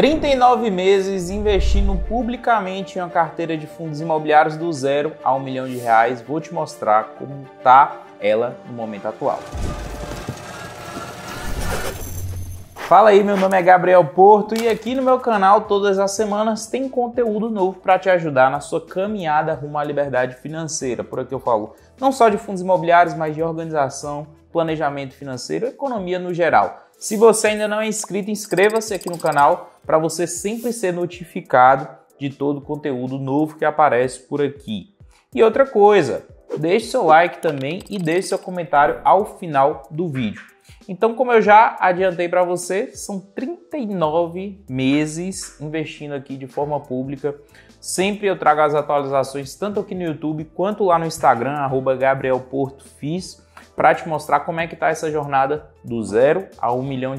39 meses investindo publicamente em uma carteira de fundos imobiliários do zero a R$1 milhão. Vou te mostrar como está ela no momento atual. Fala aí, meu nome é Gabriel Porto e aqui no meu canal todas as semanas tem conteúdo novo para te ajudar na sua caminhada rumo à liberdade financeira. Por aqui eu falo não só de fundos imobiliários, mas de organização, planejamento financeiro e economia no geral. Se você ainda não é inscrito, inscreva-se aqui no canal para você sempre ser notificado de todo o conteúdo novo que aparece por aqui. E outra coisa, deixe seu like também e deixe seu comentário ao final do vídeo. Então, como eu já adiantei para você, são 39 meses investindo aqui de forma pública. Sempre eu trago as atualizações tanto aqui no YouTube quanto lá no Instagram, @GabrielPortoFis, para te mostrar como é que está essa jornada do zero a R$1 milhão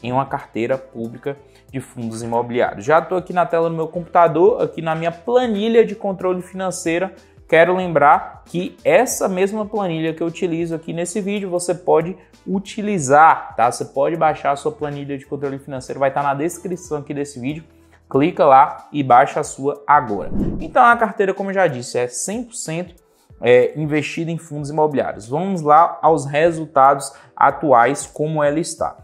em uma carteira pública de fundos imobiliários. Já estou aqui na tela do meu computador, aqui na minha planilha de controle financeiro. Quero lembrar que essa mesma planilha que eu utilizo aqui nesse vídeo, você pode utilizar, tá? Você pode baixar a sua planilha de controle financeiro, vai estar na descrição aqui desse vídeo. Clica lá e baixa a sua agora. Então a carteira, como eu já disse, é 100% investida em fundos imobiliários. Vamos lá aos resultados atuais, como ela está.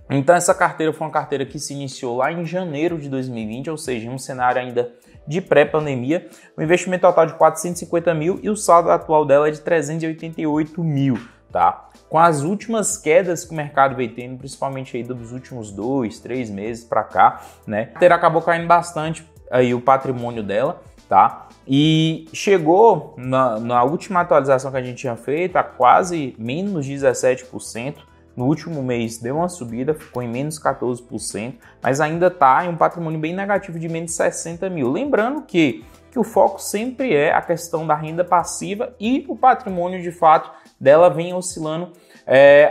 Então essa carteira foi uma carteira que se iniciou lá em janeiro de 2020, ou seja, em um cenário ainda de pré-pandemia. O investimento total de 450 mil e o saldo atual dela é de 388 mil, tá? Com as últimas quedas que o mercado veio tendo, principalmente aí dos últimos 2, 3 meses para cá, né? A carteira acabou caindo bastante aí o patrimônio dela, tá? E chegou na última atualização que a gente tinha feito a quase menos 17%. No último mês deu uma subida, ficou em menos 14%, mas ainda está em um patrimônio bem negativo de menos 60 mil. Lembrando que o foco sempre é a questão da renda passiva e o patrimônio de fato dela vem oscilando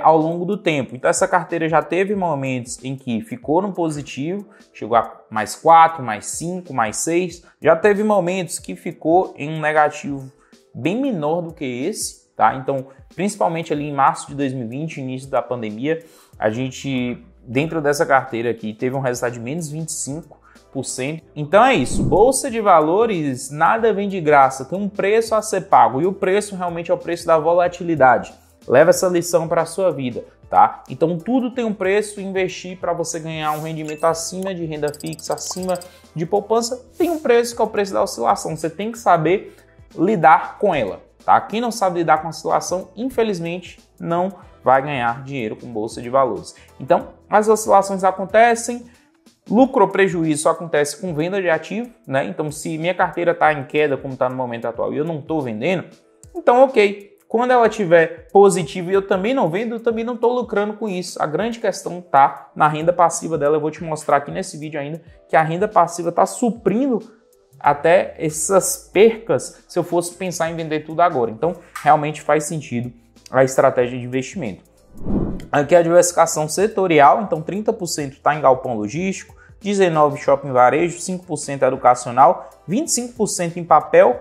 ao longo do tempo. Então essa carteira já teve momentos em que ficou no positivo, chegou a mais 4, mais 5, mais 6. Já teve momentos que ficou em um negativo bem menor do que esse. Tá? Então, principalmente ali em março de 2020, início da pandemia, a gente, dentro dessa carteira aqui, teve um resultado de menos 25%. Então é isso, Bolsa de Valores, nada vem de graça, tem um preço a ser pago e o preço realmente é o preço da volatilidade. Leva essa lição para a sua vida, tá? Então tudo tem um preço, investir para você ganhar um rendimento acima de renda fixa, acima de poupança, tem um preço que é o preço da oscilação, você tem que saber lidar com ela. Tá? Quem não sabe lidar com a oscilação, infelizmente, não vai ganhar dinheiro com Bolsa de Valores. Então, as oscilações acontecem, lucro ou prejuízo só acontece com venda de ativo, né? Então, se minha carteira está em queda, como está no momento atual, e eu não estou vendendo, então ok. Quando ela estiver positiva e eu também não vendo, eu também não estou lucrando com isso. A grande questão está na renda passiva dela. Eu vou te mostrar aqui nesse vídeo ainda que a renda passiva está suprindo até essas percas se eu fosse pensar em vender tudo agora. Então, realmente faz sentido a estratégia de investimento. Aqui é a diversificação setorial, então 30% está em galpão logístico, 19% shopping varejo, 5% educacional, 25% em papel,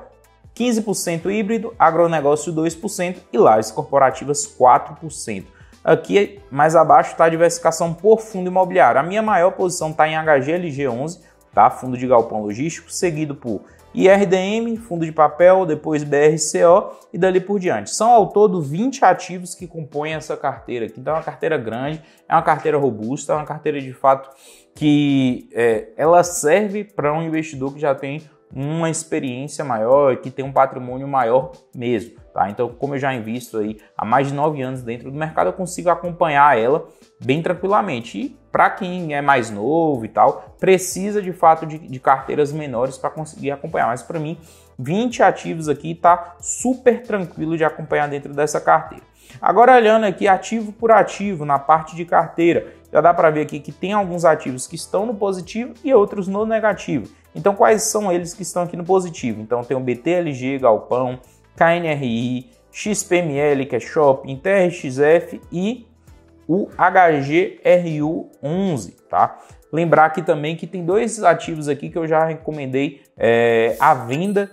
15% híbrido, agronegócio 2% e lajes corporativas 4%. Aqui mais abaixo está a diversificação por fundo imobiliário. A minha maior posição está em HGLG11, tá? Fundo de galpão logístico, seguido por IRDM, fundo de papel, depois BRCO e dali por diante. São ao todo 20 ativos que compõem essa carteira aqui. Então é uma carteira grande, é uma carteira robusta, é uma carteira de fato que ela serve para um investidor que já tem uma experiência maior, que tem um patrimônio maior mesmo. Tá? Então, como eu já invisto aí há mais de 9 anos dentro do mercado, eu consigo acompanhar ela bem tranquilamente. E para quem é mais novo e tal, precisa de fato de carteiras menores para conseguir acompanhar. Mas para mim, 20 ativos aqui está super tranquilo de acompanhar dentro dessa carteira. Agora olhando aqui ativo por ativo na parte de carteira, já dá para ver aqui que tem alguns ativos que estão no positivo e outros no negativo. Então quais são eles que estão aqui no positivo? Então tem o BTLG, Galpão, KNRI, XPML, que é Shopping, TRXF e o HGRU11, tá? Lembrar aqui também que tem dois ativos aqui que eu já recomendei a venda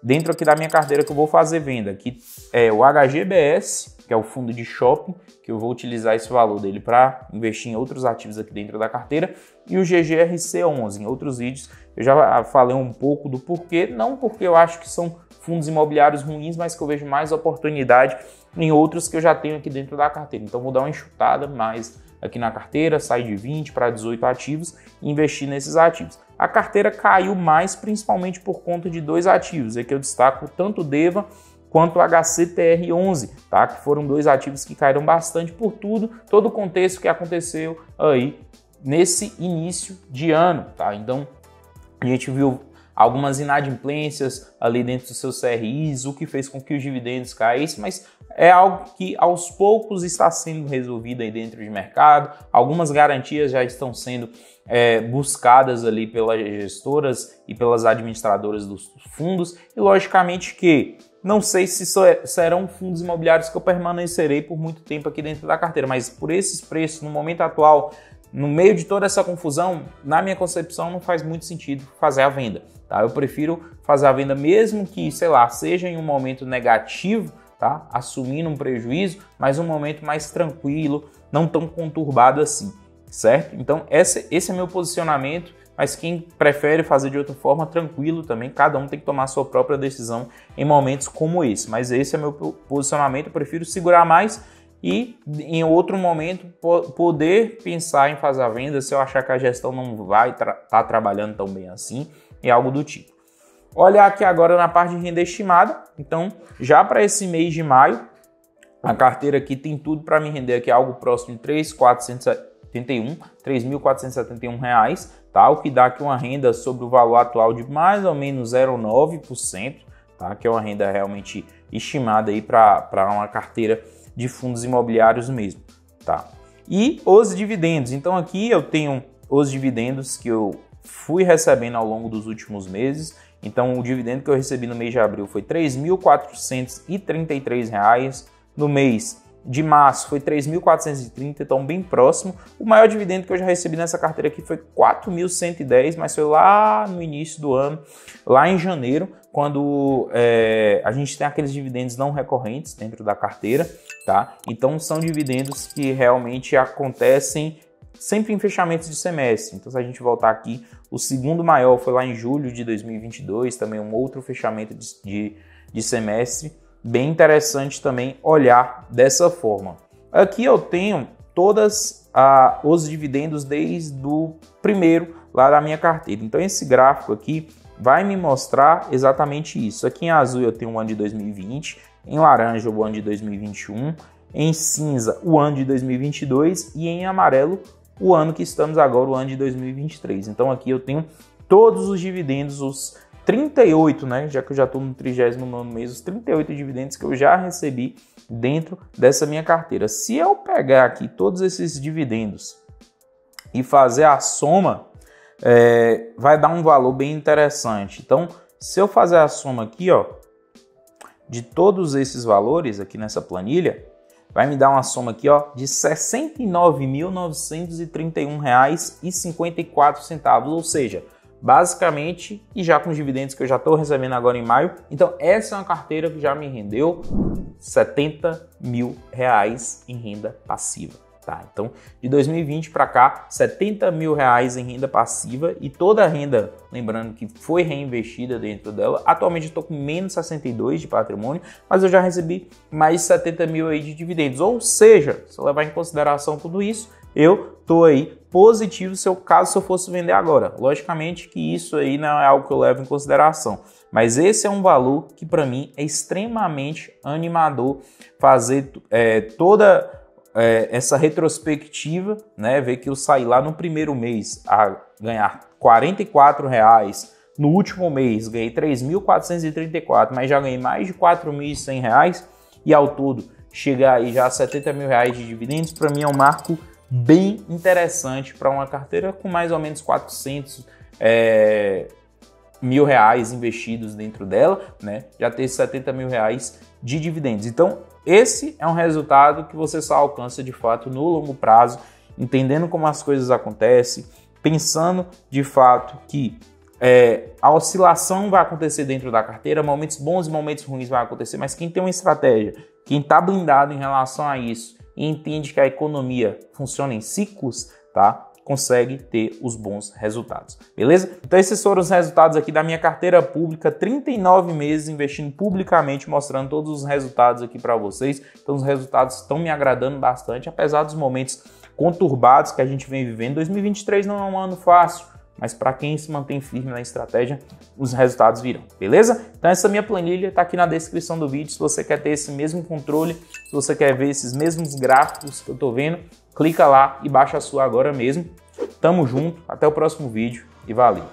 dentro aqui da minha carteira que eu vou fazer venda, que é o HGBS que é o fundo de shopping, que eu vou utilizar esse valor dele para investir em outros ativos aqui dentro da carteira, e o GGRC11. Em outros vídeos eu já falei um pouco do porquê, não porque eu acho que são fundos imobiliários ruins, mas que eu vejo mais oportunidade em outros que eu já tenho aqui dentro da carteira. Então vou dar uma enxutada mais aqui na carteira, sair de 20 para 18 ativos e investir nesses ativos. A carteira caiu mais principalmente por conta de dois ativos, aqui eu destaco tanto o DEVA quanto o HCTR11, tá? Que foram dois ativos que caíram bastante por todo o contexto que aconteceu aí nesse início de ano, tá? Então a gente viu algumas inadimplências ali dentro dos seus CRIs, o que fez com que os dividendos caíssem, mas é algo que aos poucos está sendo resolvido aí dentro de mercado. Algumas garantias já estão sendo buscadas ali pelas gestoras e pelas administradoras dos fundos, e logicamente que não sei se serão fundos imobiliários que eu permanecerei por muito tempo aqui dentro da carteira, mas por esses preços, no momento atual, no meio de toda essa confusão, na minha concepção, não faz muito sentido fazer a venda, tá? Eu prefiro fazer a venda mesmo que, sei lá, seja em um momento negativo, tá? Assumindo um prejuízo, mas um momento mais tranquilo, não tão conturbado assim, certo? Então, esse é meu posicionamento, mas quem prefere fazer de outra forma, tranquilo também, cada um tem que tomar a sua própria decisão em momentos como esse, mas esse é meu posicionamento, eu prefiro segurar mais e em outro momento poder pensar em fazer a venda se eu achar que a gestão não vai estar trabalhando tão bem assim e algo do tipo. Olhar aqui agora na parte de renda estimada, então já para esse mês de maio, a carteira aqui tem tudo para me render aqui algo próximo de R$ 3.471, tá? O que dá aqui uma renda sobre o valor atual de mais ou menos 0,9%, tá? Que é uma renda realmente estimada aí para uma carteira de fundos imobiliários mesmo, tá? E os dividendos, então aqui eu tenho os dividendos que eu fui recebendo ao longo dos últimos meses. Então o dividendo que eu recebi no mês de abril foi R$ 3.433, no mês de março foi 3.430, então bem próximo. O maior dividendo que eu já recebi nessa carteira aqui foi 4.110, mas foi lá no início do ano, lá em janeiro, quando a gente tem aqueles dividendos não recorrentes dentro da carteira, tá? Então são dividendos que realmente acontecem sempre em fechamentos de semestre. Então se a gente voltar aqui, o segundo maior foi lá em julho de 2022, também um outro fechamento de semestre. Bem interessante também olhar dessa forma. Aqui eu tenho todos os dividendos desde o primeiro lá da minha carteira. Então esse gráfico aqui vai me mostrar exatamente isso. Aqui em azul eu tenho o ano de 2020, em laranja o ano de 2021, em cinza o ano de 2022 e em amarelo o ano que estamos agora, o ano de 2023. Então aqui eu tenho todos os dividendos, os 38, né? Já que eu já estou no 39º mês, os 38 dividendos que eu já recebi dentro dessa minha carteira. Se eu pegar aqui todos esses dividendos e fazer a soma, vai dar um valor bem interessante. Então, se eu fazer a soma aqui, ó, de todos esses valores aqui nessa planilha, vai me dar uma soma aqui, ó, de R$ 69.931,54, ou seja, basicamente, e já com os dividendos que eu já estou recebendo agora em maio, então essa é uma carteira que já me rendeu R$ 70 mil em renda passiva, tá? Então, de 2020 para cá, R$ 70 mil em renda passiva e toda a renda, lembrando que foi reinvestida dentro dela. Atualmente eu estou com menos 62 de patrimônio, mas eu já recebi mais 70 mil aí de dividendos, ou seja, se eu levar em consideração tudo isso, eu tô aí positivo caso eu fosse vender agora. Logicamente que isso aí não é algo que eu levo em consideração, mas esse é um valor que para mim é extremamente animador fazer toda essa retrospectiva, né? Ver que eu saí lá no primeiro mês a ganhar R$ 44, no último mês ganhei 3.434, mas já ganhei mais de R$ 4.100 e ao todo chegar aí já a R$ 70 mil de dividendos, para mim é um marco bem interessante para uma carteira com mais ou menos 400 mil investidos dentro dela, né? Já ter 70 mil de dividendos. Então, esse é um resultado que você só alcança de fato no longo prazo, entendendo como as coisas acontecem, pensando de fato que A oscilação vai acontecer dentro da carteira, momentos bons e momentos ruins vai acontecer, mas quem tem uma estratégia, quem está blindado em relação a isso e entende que a economia funciona em ciclos, tá? Consegue ter os bons resultados, beleza? Então esses foram os resultados aqui da minha carteira pública, 39 meses investindo publicamente, mostrando todos os resultados aqui para vocês. Então os resultados estão me agradando bastante, apesar dos momentos conturbados que a gente vem vivendo. 2023 não é um ano fácil, mas para quem se mantém firme na estratégia, os resultados virão, beleza? Então essa minha planilha está aqui na descrição do vídeo. Se você quer ter esse mesmo controle, se você quer ver esses mesmos gráficos que eu estou vendo, clica lá e baixa a sua agora mesmo. Tamo junto, até o próximo vídeo e valeu!